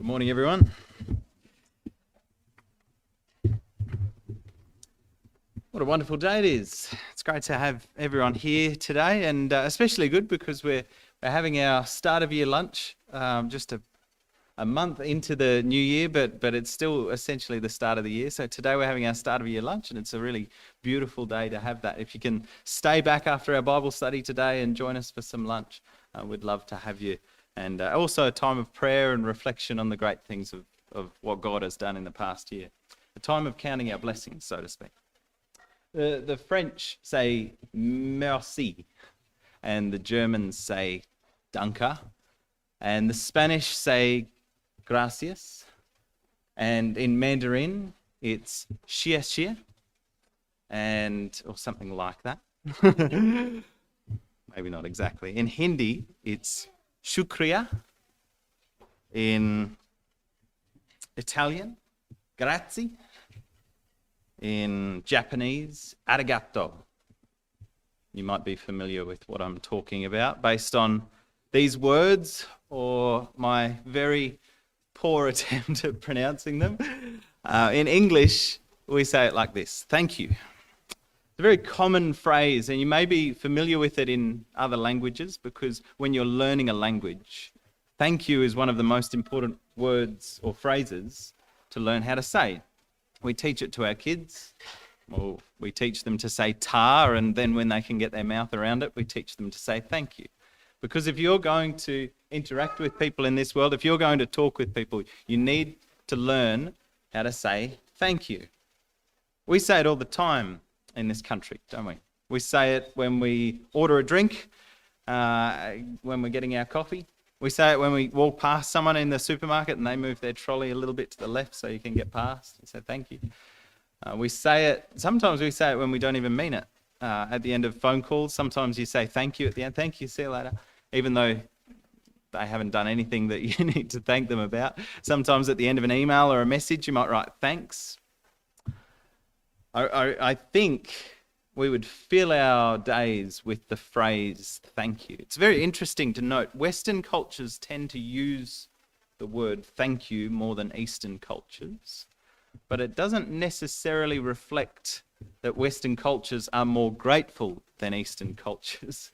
Good morning, everyone. What a wonderful day it is. It's great to have everyone here today, and especially good because we're having our start of year lunch just a month into the new year, but it's still essentially the start of the year. So today we're having our start of year lunch, and it's a really beautiful day to have that. If you can stay back after our Bible study today and join us for some lunch, we'd love to have you. And also a time of prayer and reflection on the great things of what God has done in the past year. A time of counting our blessings, so to speak. The French say merci, and the Germans say danke, and the Spanish say gracias, and in Mandarin it's xie xie, or something like that. Maybe not exactly. In Hindi it's shukriya. In Italian, grazie. In Japanese, arigato. You might be familiar with what I'm talking about based on these words or my very poor attempt at pronouncing them. In English, we say it like this: thank you. It's a very common phrase, and you may be familiar with it in other languages because when you're learning a language, thank you is one of the most important words or phrases to learn how to say. We teach it to our kids, or we teach them to say ta, and then when they can get their mouth around it, we teach them to say thank you. Because if you're going to interact with people in this world, if you're going to talk with people, you need to learn how to say thank you. We say it all the time in this country, don't we? We say it when we order a drink, when we're getting our coffee. We say it when we walk past someone in the supermarket and they move their trolley a little bit to the left so you can get past. We say thank you. Sometimes we say it when we don't even mean it. At the end of phone calls, sometimes you say thank you at the end. Thank you, see you later. Even though they haven't done anything that you need to thank them about. Sometimes at the end of an email or a message, you might write thanks. I think we would fill our days with the phrase thank you. It's very interesting to note Western cultures tend to use the word thank you more than Eastern cultures, but it doesn't necessarily reflect that Western cultures are more grateful than Eastern cultures.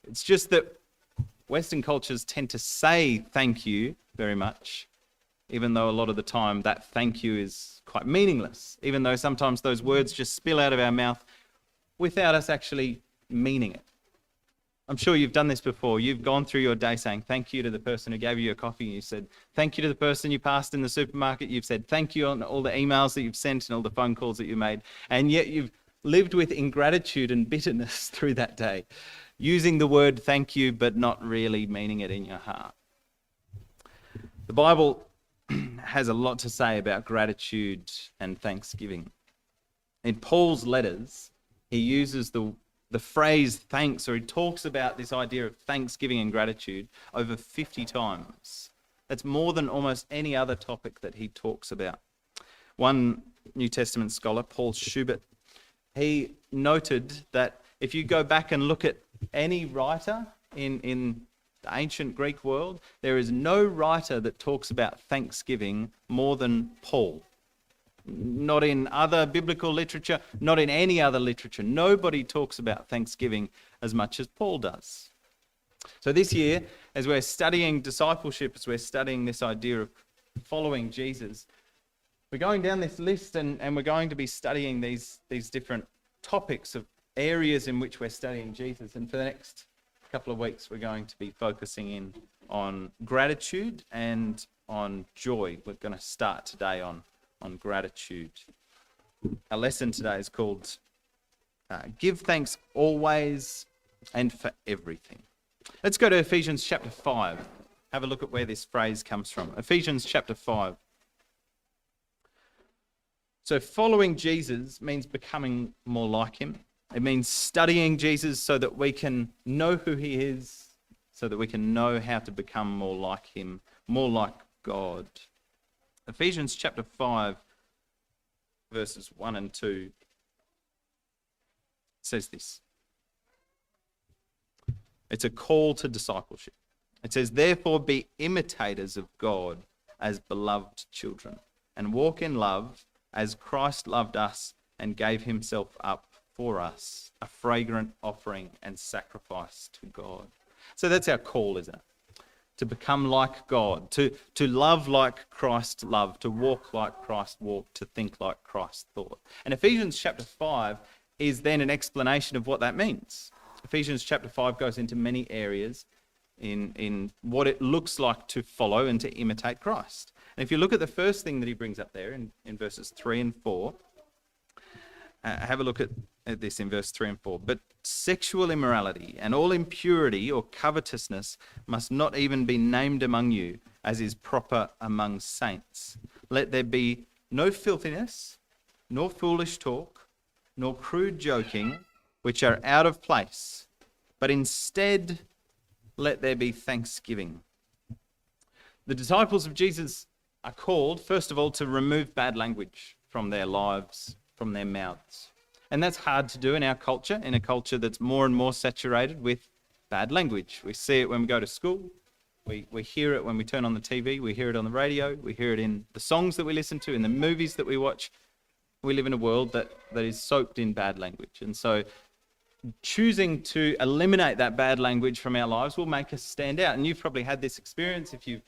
It's just that Western cultures tend to say thank you very much, even though a lot of the time that thank you is quite meaningless, even though sometimes those words just spill out of our mouth without us actually meaning it. I'm sure you've done this before. You've gone through your day saying thank you to the person who gave you your coffee. You said thank you to the person you passed in the supermarket. You've said thank you on all the emails that you've sent and all the phone calls that you made. And yet you've lived with ingratitude and bitterness through that day, using the word thank you but not really meaning it in your heart. The Bible has a lot to say about gratitude and thanksgiving. In Paul's letters, he uses the phrase thanks, or he talks about this idea of thanksgiving and gratitude over 50 times. That's more than almost any other topic that he talks about. One New Testament scholar, Paul Schubert, he noted that if you go back and look at any writer in the ancient Greek world, there is no writer that talks about thanksgiving more than Paul. Not in other biblical literature, not in any other literature. Nobody talks about thanksgiving as much as Paul does. So this year, as we're studying discipleship, as we're studying this idea of following Jesus, we're going down this list and we're going to be studying these different topics of areas in which we're studying Jesus. And for the next couple of weeks, we're going to be focusing in on gratitude and on joy. We're going to start today on gratitude. Our lesson today is called Give Thanks Always and for Everything. Let's go to Ephesians chapter 5. Have a look at where this phrase comes from. Ephesians chapter 5. So following Jesus means becoming more like him. It means studying Jesus so that we can know who he is, so that we can know how to become more like him, more like God. Ephesians chapter 5, verses 1 and 2 says this. It's a call to discipleship. It says, therefore be imitators of God as beloved children, and walk in love as Christ loved us and gave himself up for us, a fragrant offering and sacrifice to God. So that's our call, isn't it? To become like God, to love like Christ loved, to walk like Christ walked, to think like Christ thought. And Ephesians chapter 5 is then an explanation of what that means. Ephesians chapter 5 goes into many areas in what it looks like to follow and to imitate Christ. And if you look at the first thing that he brings up there in verses 3 and 4, have a look at this in verse 3 and 4. But sexual immorality and all impurity or covetousness must not even be named among you, as is proper among saints. Let there be no filthiness, nor foolish talk, nor crude joking, which are out of place, but instead let there be thanksgiving. The disciples of Jesus are called, first of all, to remove bad language from their lives, from their mouths. And that's hard to do in our culture, in a culture that's more and more saturated with bad language. We see it when we go to school. We hear it when we turn on the TV. We hear it on the radio. We hear it in the songs that we listen to, in the movies that we watch. We live in a world that is soaked in bad language. And so choosing to eliminate that bad language from our lives will make us stand out. And you've probably had this experience if you've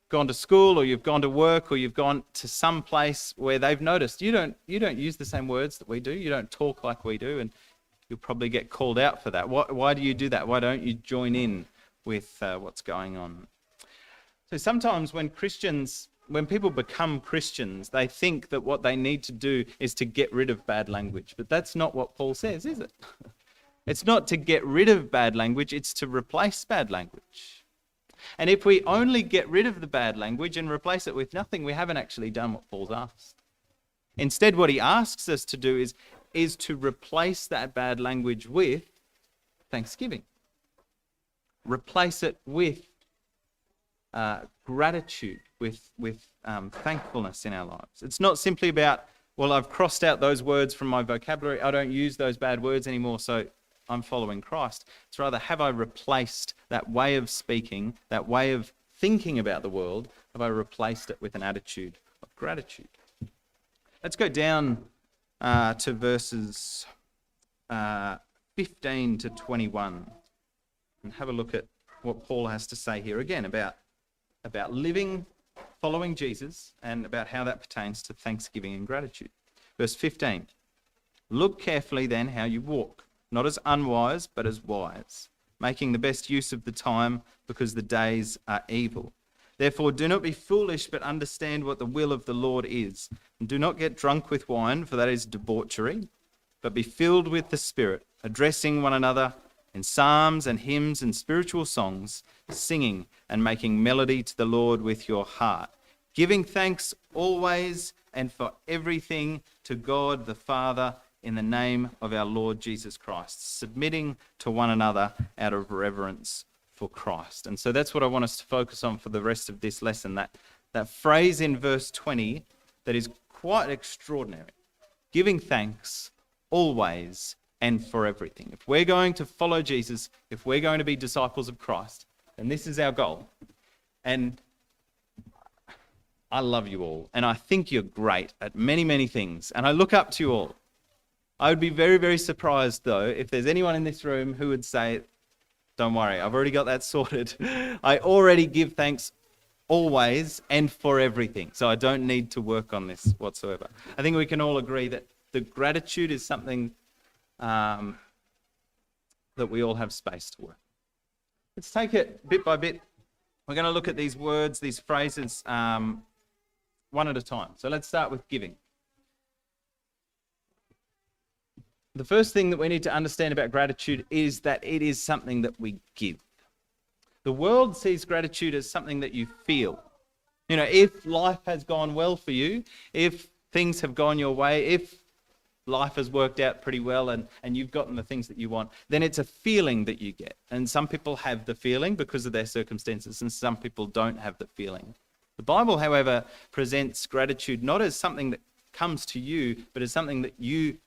gone to school or you've gone to work or you've gone to some place where they've noticed you don't use the same words that we do. You don't talk like we do, and you'll probably get called out for that. Why do you do that? Why don't you join in with what's going on? So sometimes when people become Christians, they think that what they need to do is to get rid of bad language. But that's not what Paul says, is it? It's not to get rid of bad language, it's to replace bad language. And if we only get rid of the bad language and replace it with nothing, we haven't actually done what Paul's asked. Instead, what he asks us to do is to replace that bad language with thanksgiving. Replace it with gratitude, with thankfulness in our lives. It's not simply about, well, I've crossed out those words from my vocabulary. I don't use those bad words anymore, so I'm following Christ. It's rather, have I replaced that way of speaking, that way of thinking about the world, have I replaced it with an attitude of gratitude? Let's go down to verses 15 to 21 and have a look at what Paul has to say here again about living, following Jesus, and about how that pertains to thanksgiving and gratitude. Verse 15, look carefully then how you walk, not as unwise, but as wise, making the best use of the time, because the days are evil. Therefore, do not be foolish, but understand what the will of the Lord is. And do not get drunk with wine, for that is debauchery, but be filled with the Spirit, addressing one another in psalms and hymns and spiritual songs, singing and making melody to the Lord with your heart, giving thanks always and for everything to God the Father, in the name of our Lord Jesus Christ, submitting to one another out of reverence for Christ. And so that's what I want us to focus on for the rest of this lesson, that phrase in verse 20 that is quite extraordinary. Giving thanks always and for everything. If we're going to follow Jesus, if we're going to be disciples of Christ, then this is our goal. And I love you all, and I think you're great at many, many things, and I look up to you all. I would be very, very surprised, though, if there's anyone in this room who would say, don't worry, I've already got that sorted. I already give thanks always and for everything, so I don't need to work on this whatsoever. I think we can all agree that the gratitude is something that we all have space to work. Let's take it bit by bit. We're going to look at these words, these phrases, one at a time. So let's start with giving. The first thing that we need to understand about gratitude is that it is something that we give. The world sees gratitude as something that you feel. You know, if life has gone well for you, if things have gone your way, if life has worked out pretty well and you've gotten the things that you want, then it's a feeling that you get. And some people have the feeling because of their circumstances, and some people don't have the feeling. The Bible, however, presents gratitude not as something that comes to you, but as something that you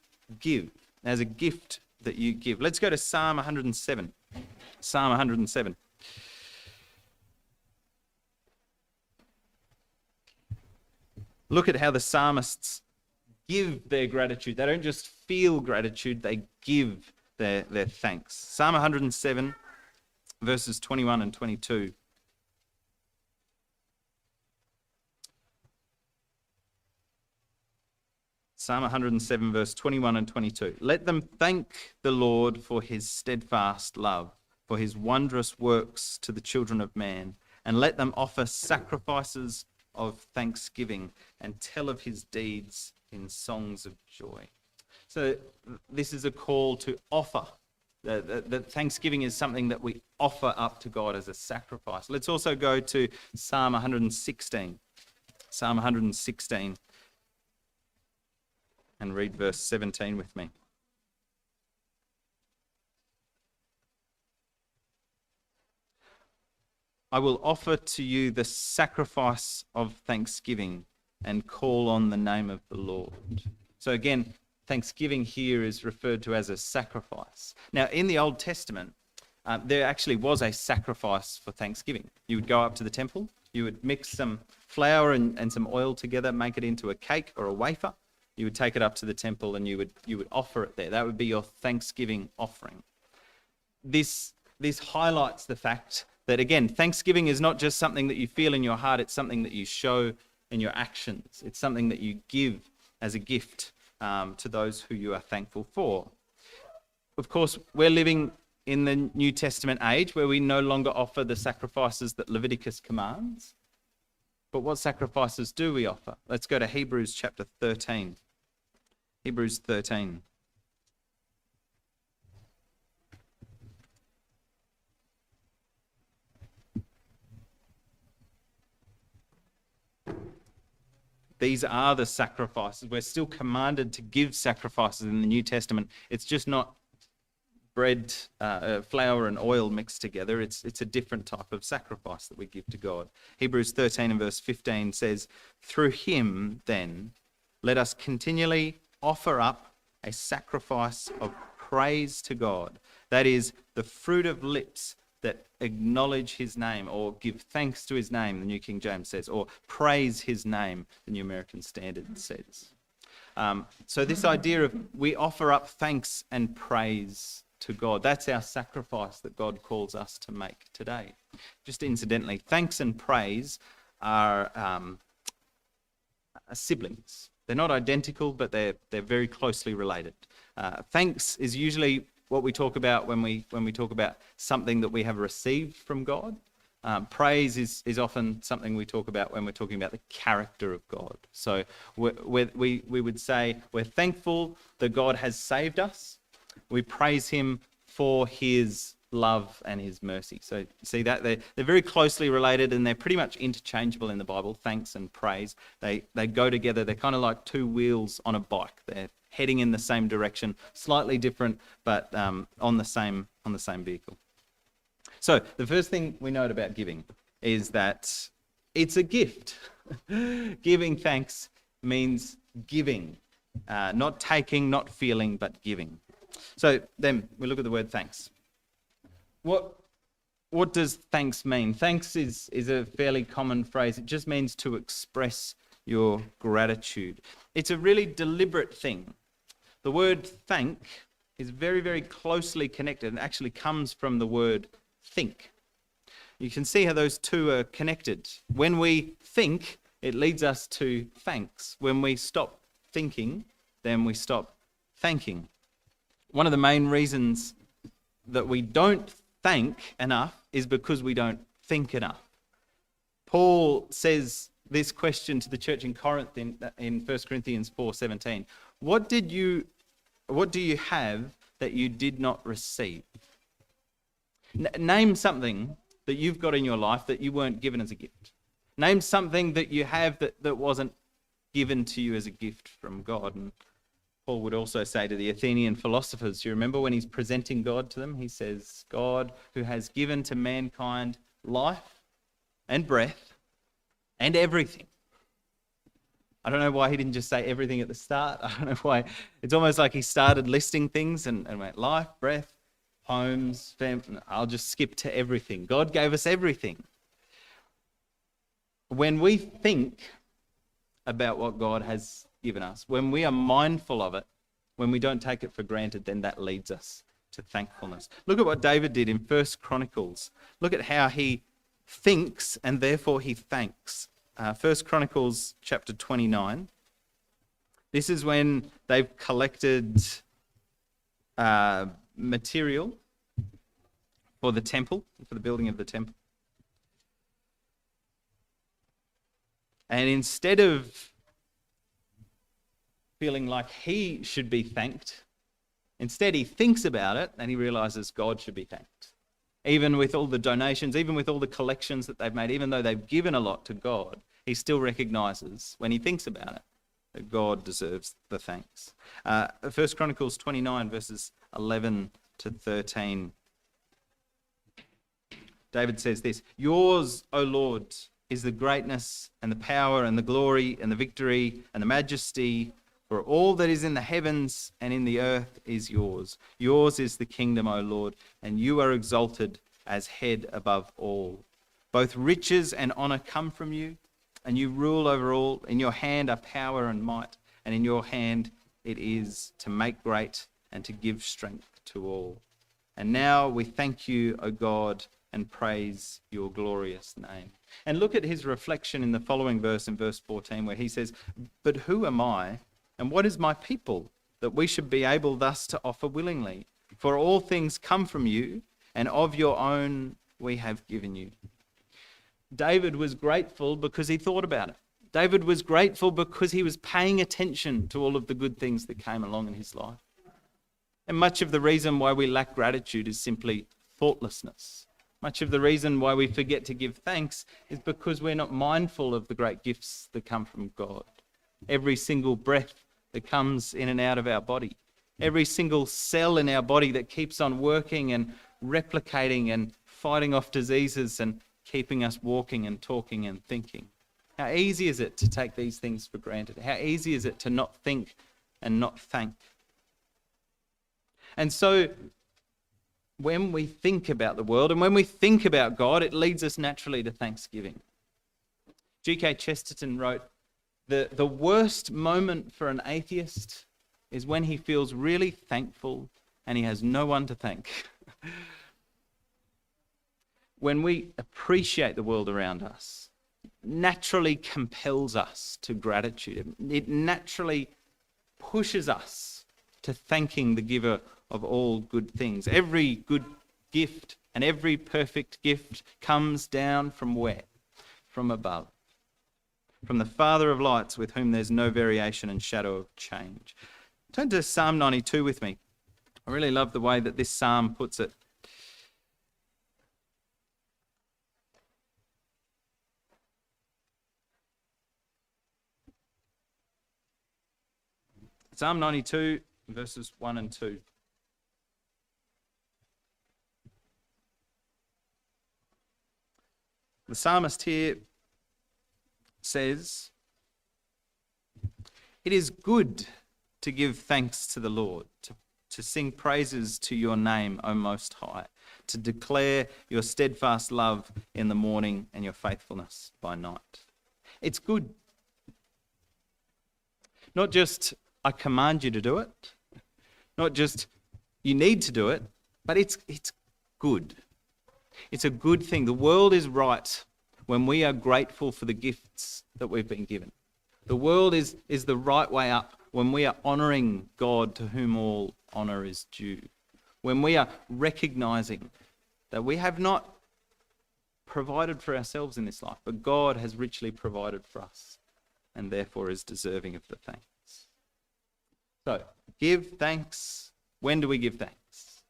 give, as a gift that you give. Let's go to Psalm 107. Psalm 107. Look at how the psalmists give their gratitude. They don't just feel gratitude, they give their thanks. Psalm 107, verses 21 and 22. Psalm 107, verse 21 and 22. Let them thank the Lord for his steadfast love, for his wondrous works to the children of man, and let them offer sacrifices of thanksgiving and tell of his deeds in songs of joy. So this is a call to offer. The thanksgiving is something that we offer up to God as a sacrifice. Let's also go to Psalm 116. Psalm 116. And read verse 17 with me. I will offer to you the sacrifice of thanksgiving and call on the name of the Lord. So again, thanksgiving here is referred to as a sacrifice. Now, in the Old Testament, there actually was a sacrifice for thanksgiving. You would go up to the temple, you would mix some flour and some oil together, make it into a cake or a wafer. You would take it up to the temple and you would offer it there. That would be your thanksgiving offering. This highlights the fact that, again, thanksgiving is not just something that you feel in your heart, it's something that you show in your actions. It's something that you give as a gift to those who you are thankful for. Of course, we're living in the New Testament age where we no longer offer the sacrifices that Leviticus commands. But what sacrifices do we offer? Let's go to Hebrews chapter 13. Hebrews 13. These are the sacrifices. We're still commanded to give sacrifices in the New Testament. It's just not bread, flour and oil mixed together. It's a different type of sacrifice that we give to God. Hebrews 13 and verse 15 says, through him then let us continually offer up a sacrifice of praise to God. That is the fruit of lips that acknowledge his name or give thanks to his name, the New King James says, or praise his name, the New American Standard says. So this idea of we offer up thanks and praise to God, that's our sacrifice that God calls us to make today. Just incidentally, thanks and praise are siblings. They're not identical, but they're very closely related. Thanks is usually what we talk about when we talk about something that we have received from God. Praise is often something we talk about when we're talking about the character of God. So we would say we're thankful that God has saved us. We praise him for his love and his mercy. So you see that they're very closely related and they're pretty much interchangeable in the Bible, thanks and praise. They go together. They're kind of like two wheels on a bike. They're heading in the same direction, slightly different, but on the same vehicle. So the first thing we note about giving is that it's a gift. Giving thanks means giving, not taking, not feeling, but giving. So then we look at the word thanks. What does thanks mean? Thanks is a fairly common phrase. It just means to express your gratitude. It's a really deliberate thing. The word thank is very, very closely connected and actually comes from the word think. You can see how those two are connected. When we think, it leads us to thanks. When we stop thinking, then we stop thanking. One of the main reasons that we don't thank enough is because we don't think enough. Paul says this question to the church in Corinth in 1 Corinthians 4:17. What do you have that you did not receive? Name something that you've got in your life that you weren't given as a gift. Name something that you have that wasn't given to you as a gift from God. And Paul would also say to the Athenian philosophers, do you remember when he's presenting God to them? He says, God who has given to mankind life and breath and everything. I don't know why he didn't just say everything at the start. I don't know why. It's almost like he started listing things and went life, breath, homes, family. I'll just skip to everything. God gave us everything. When we think about what God has given us, when we are mindful of it, when we don't take it for granted, then that leads us to thankfulness. Look at what David did in 1 Chronicles. Look at how he thinks and therefore he thanks. 1 Chronicles chapter 29. This is when they've collected material for the temple, for the building of the temple. And instead of feeling like he should be thanked, instead he thinks about it and he realizes God should be thanked. Even with all the donations, even with all the collections that they've made, even though they've given a lot to God, he still recognizes when he thinks about it that God deserves the thanks. 1 Chronicles 29 verses 11 to 13. David says this, "Yours, O Lord, is the greatness and the power and the glory and the victory and the majesty, for all that is in the heavens and in the earth is yours. Yours is the kingdom, O Lord, and you are exalted as head above all. Both riches and honor come from you, and you rule over all. In your hand are power and might, and in your hand it is to make great and to give strength to all. And now we thank you, O God, and praise your glorious name." And look at his reflection in the following verse, in verse 14, where he says, "But who am I, and what is my people, that we should be able thus to offer willingly? For all things come from you, and of your own we have given you." David was grateful because he thought about it. David was grateful because he was paying attention to all of the good things that came along in his life. And much of the reason why we lack gratitude is simply thoughtlessness. Much of the reason why we forget to give thanks is because we're not mindful of the great gifts that come from God. Every single breath that comes in and out of our body, every single cell in our body that keeps on working and replicating and fighting off diseases and keeping us walking and talking and thinking. How easy is it to take these things for granted? How easy is it to not think and not thank? And so when we think about the world and when we think about God, it leads us naturally to thanksgiving. G.K. Chesterton wrote, the worst moment for an atheist is when he feels really thankful and he has no one to thank. When we appreciate the world around us, naturally compels us to gratitude. It naturally pushes us to thanking the giver of all good things. Every good gift and every perfect gift comes down from where? From above. From the Father of lights, with whom there's no variation and shadow of change. Turn to Psalm 92 with me. I really love the way that this psalm puts it. Psalm 92, verses 1 and 2. The psalmist here says, "It is good to give thanks to the Lord, to sing praises to your name, O Most High, to declare your steadfast love in the morning and your faithfulness by night." It's good. Not just I command you to do it, not just you need to do it, but it's good. It's a good thing. The world is right when we are grateful for the gifts that we've been given. The world is the right way up when we are honouring God, to whom all honour is due. When we are recognising that we have not provided for ourselves in this life, but God has richly provided for us and therefore is deserving of the thanks. So, give thanks. When do we give thanks?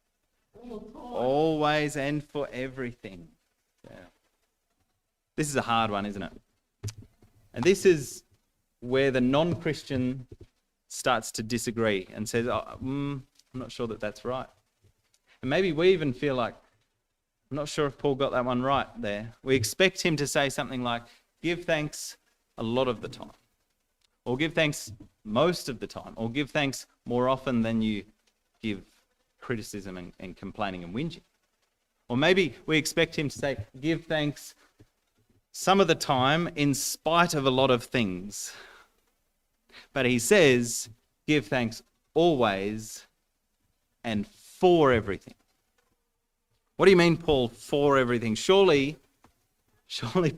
Always and for everything. Yeah. This is a hard one, isn't it? And this is where the non-Christian starts to disagree and says, I'm not sure that that's right. And maybe we even feel like, I'm not sure if Paul got that one right there. We expect him to say something like, give thanks a lot of the time. Or give thanks most of the time. Or give thanks more often than you give criticism and complaining and whinging. Or maybe we expect him to say, give thanks some of the time in spite of a lot of things. But he says, give thanks always and for everything. What do you mean, Paul, for everything? Surely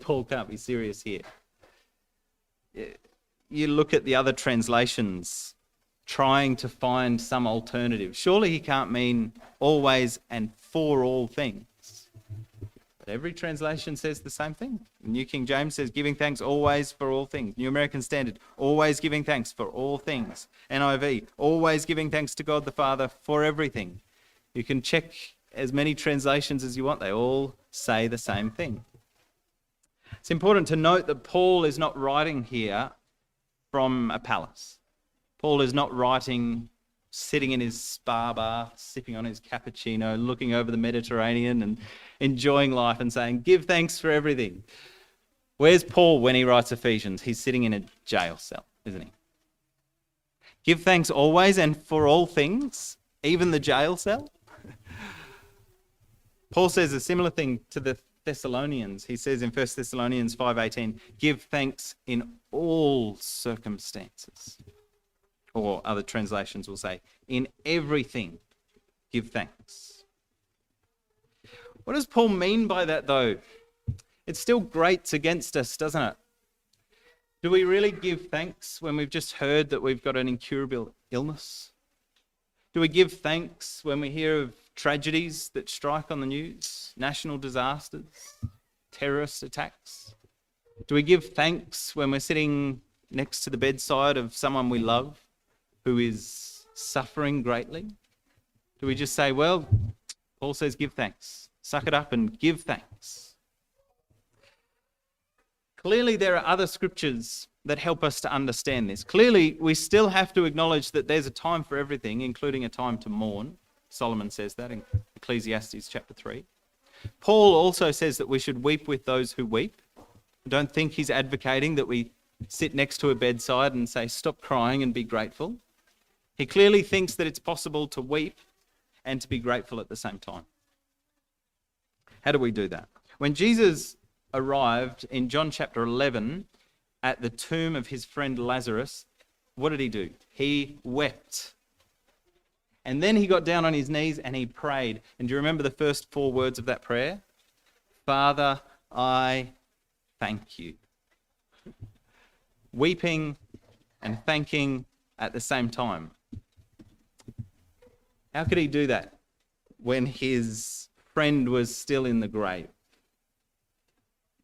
Paul can't be serious here. You look at the other translations trying to find some alternative. Surely he can't mean always and for all things. But every translation says the same thing. New King James says giving thanks always for all things. New American Standard, always giving thanks for all things. NIV, always giving thanks to God the Father for everything. You can check as many translations as you want. They all say the same thing. It's important to note that Paul is not writing here from a palace. Paul is not writing sitting in his spa bath, sipping on his cappuccino, looking over the Mediterranean and enjoying life and saying, give thanks for everything. Where's Paul when he writes Ephesians? He's sitting in a jail cell, isn't he? Give thanks always and for all things, even the jail cell. Paul says a similar thing to the Thessalonians. He says in 1 Thessalonians 5:18, give thanks in all circumstances. Or other translations will say, in everything, give thanks. What does Paul mean by that, though? It still grates against us, doesn't it? Do we really give thanks when we've just heard that we've got an incurable illness? Do we give thanks when we hear of tragedies that strike on the news, national disasters, terrorist attacks? Do we give thanks when we're sitting next to the bedside of someone we love who is suffering greatly? Do we just say, well, Paul says give thanks. Suck it up and give thanks. Clearly, there are other scriptures that help us to understand this. Clearly, we still have to acknowledge that there's a time for everything, including a time to mourn. Solomon says that in Ecclesiastes chapter 3. Paul also says that we should weep with those who weep. I don't think he's advocating that we sit next to a bedside and say, stop crying and be grateful. He clearly thinks that it's possible to weep and to be grateful at the same time. How do we do that? When Jesus arrived in John chapter 11 at the tomb of his friend Lazarus, what did he do? He wept. And then he got down on his knees and he prayed. And do you remember the first 4 words of that prayer? Father, I thank you. Weeping and thanking at the same time. How could he do that when his friend was still in the grave?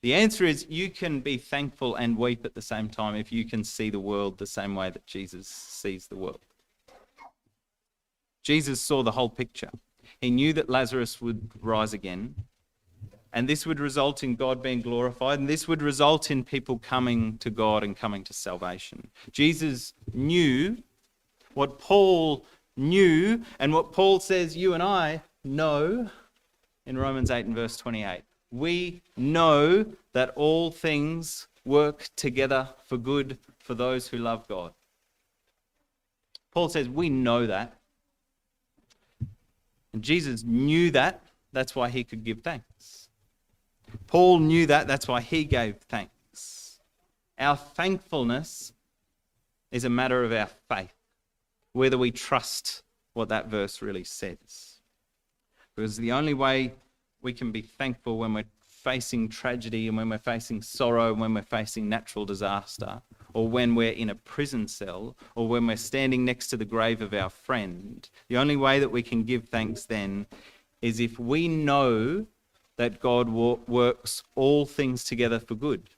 The answer is you can be thankful and weep at the same time if you can see the world the same way that Jesus sees the world. Jesus saw the whole picture. He knew that Lazarus would rise again, and this would result in God being glorified, and this would result in people coming to God and coming to salvation. Jesus knew what Paul knew, and what Paul says you and I know in Romans 8 and verse 28. We know that all things work together for good for those who love God. Paul says we know that. And Jesus knew that. That's why he could give thanks. Paul knew that. That's why he gave thanks. Our thankfulness is a matter of our faith, whether we trust what that verse really says. Because the only way we can be thankful when we're facing tragedy and when we're facing sorrow and when we're facing natural disaster, or when we're in a prison cell, or when we're standing next to the grave of our friend, the only way that we can give thanks then is if we know that God works all things together for good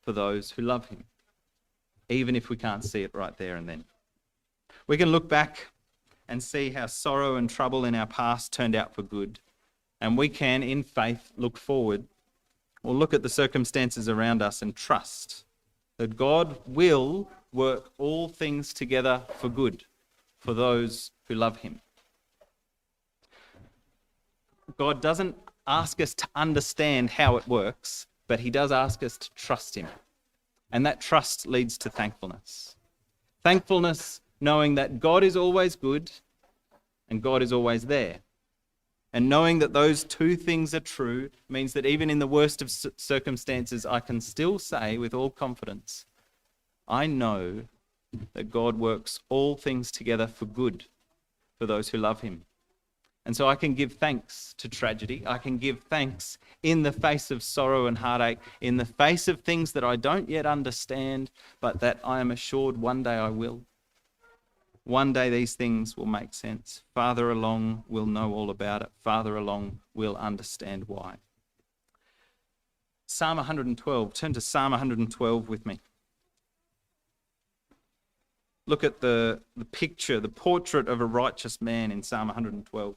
for those who love him, even if we can't see it right there and then. We can look back and see how sorrow and trouble in our past turned out for good. And we can, in faith, look forward or look at the circumstances around us and trust that God will work all things together for good for those who love him. God doesn't ask us to understand how it works, but he does ask us to trust him. And that trust leads to thankfulness. Thankfulness knowing that God is always good and God is always there. And knowing that those two things are true means that even in the worst of circumstances, I can still say with all confidence, I know that God works all things together for good for those who love him. And so I can give thanks to tragedy. I can give thanks in the face of sorrow and heartache, in the face of things that I don't yet understand, but that I am assured one day I will. One day these things will make sense. Farther along, we'll know all about it. Farther along, we'll understand why. Psalm 112. Turn to Psalm 112 with me. Look at the picture, the portrait of a righteous man in Psalm 112.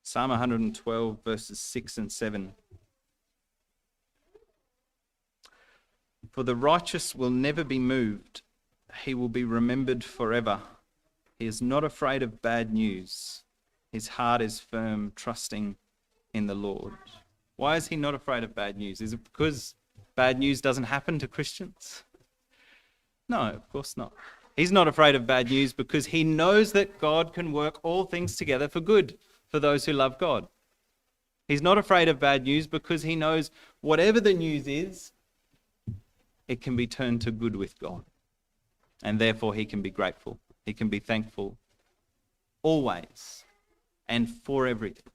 Psalm 112, verses 6 and 7. For the righteous will never be moved. He will be remembered forever. He is not afraid of bad news. His heart is firm, trusting in the Lord. Why is he not afraid of bad news? Is it because bad news doesn't happen to Christians? No, of course not. He's not afraid of bad news because he knows that God can work all things together for good for those who love God. He's not afraid of bad news because he knows whatever the news is, it can be turned to good with God. And therefore he can be grateful. He can be thankful always and for everything.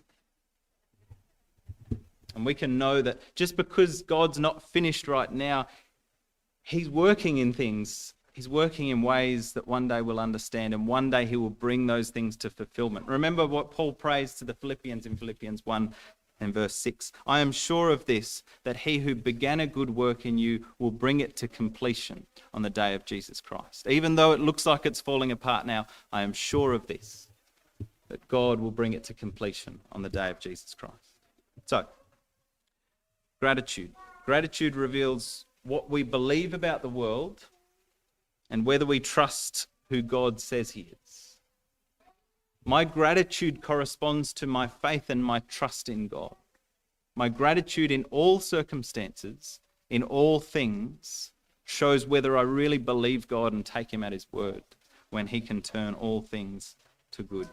And we can know that just because God's not finished right now, he's working in things. He's working in ways that one day we'll understand, and one day he will bring those things to fulfillment. Remember what Paul prays to the Philippians in Philippians 1 and verse 6. I am sure of this, that he who began a good work in you will bring it to completion on the day of Jesus Christ. Even though it looks like it's falling apart now, I am sure of this, that God will bring it to completion on the day of Jesus Christ. So, gratitude. Gratitude reveals what we believe about the world and whether we trust who God says he is. My gratitude corresponds to my faith and my trust in God. My gratitude in all circumstances, in all things, shows whether I really believe God and take him at his word when he can turn all things to good.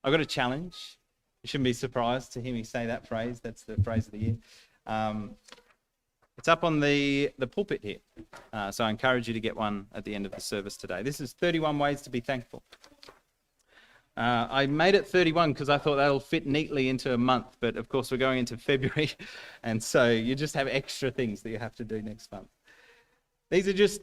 I've got a challenge. You shouldn't be surprised to hear me say that phrase. That's the phrase of the year. It's up on the pulpit here. So I encourage you to get one at the end of the service today. This is 31 ways to be thankful. I made it 31 because I thought that'll fit neatly into a month. But of course, we're going into February. And so you just have extra things that you have to do next month. These are just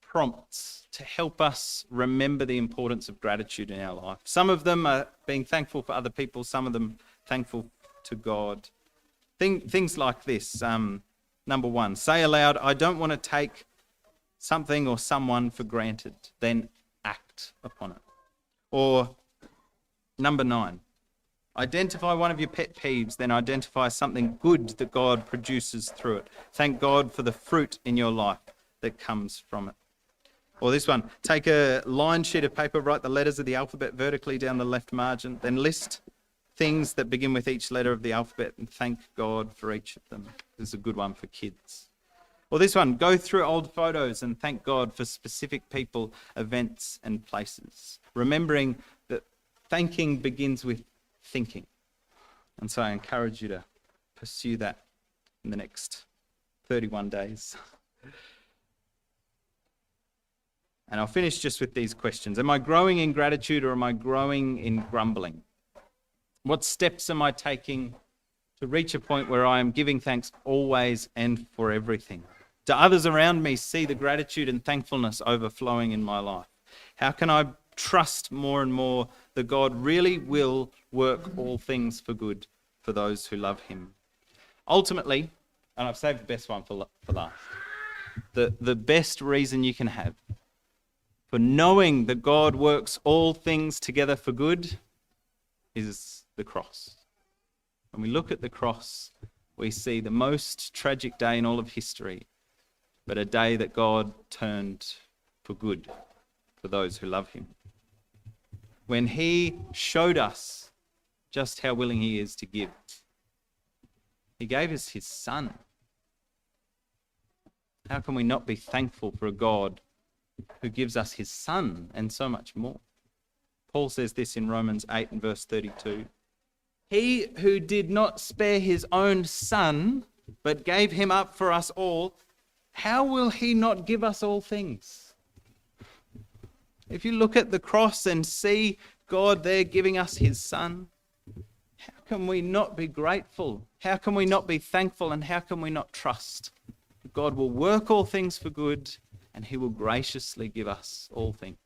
prompts to help us remember the importance of gratitude in our life. Some of them are being thankful for other people. Some of them thankful to God. Things like this. Number one, say aloud, I don't want to take something or someone for granted, then act upon it. Or number 9, identify one of your pet peeves, then identify something good that God produces through it. Thank God for the fruit in your life that comes from it. Or this one, take a lined sheet of paper, write the letters of the alphabet vertically down the left margin, then list things that begin with each letter of the alphabet and thank God for each of them. This is a good one for kids. Or this one, go through old photos and thank God for specific people, events and places. Remembering that thanking begins with thinking. And so I encourage you to pursue that in the next 31 days. And I'll finish just with these questions. Am I growing in gratitude or am I growing in grumbling? What steps am I taking to reach a point where I am giving thanks always and for everything? Do others around me see the gratitude and thankfulness overflowing in my life? How can I trust more and more that God really will work all things for good for those who love him? Ultimately, and I've saved the best one for last, the best reason you can have for knowing that God works all things together for good is the cross. When we look at the cross, we see the most tragic day in all of history, but a day that God turned for good for those who love him. When he showed us just how willing he is to give, he gave us his son. How can we not be thankful for a God who gives us his son and so much more? Paul says this in Romans 8 and verse 32. He who did not spare his own son, but gave him up for us all, how will he not give us all things? If you look at the cross and see God there giving us his son, how can we not be grateful? How can we not be thankful? And how can we not trust that God will work all things for good and he will graciously give us all things?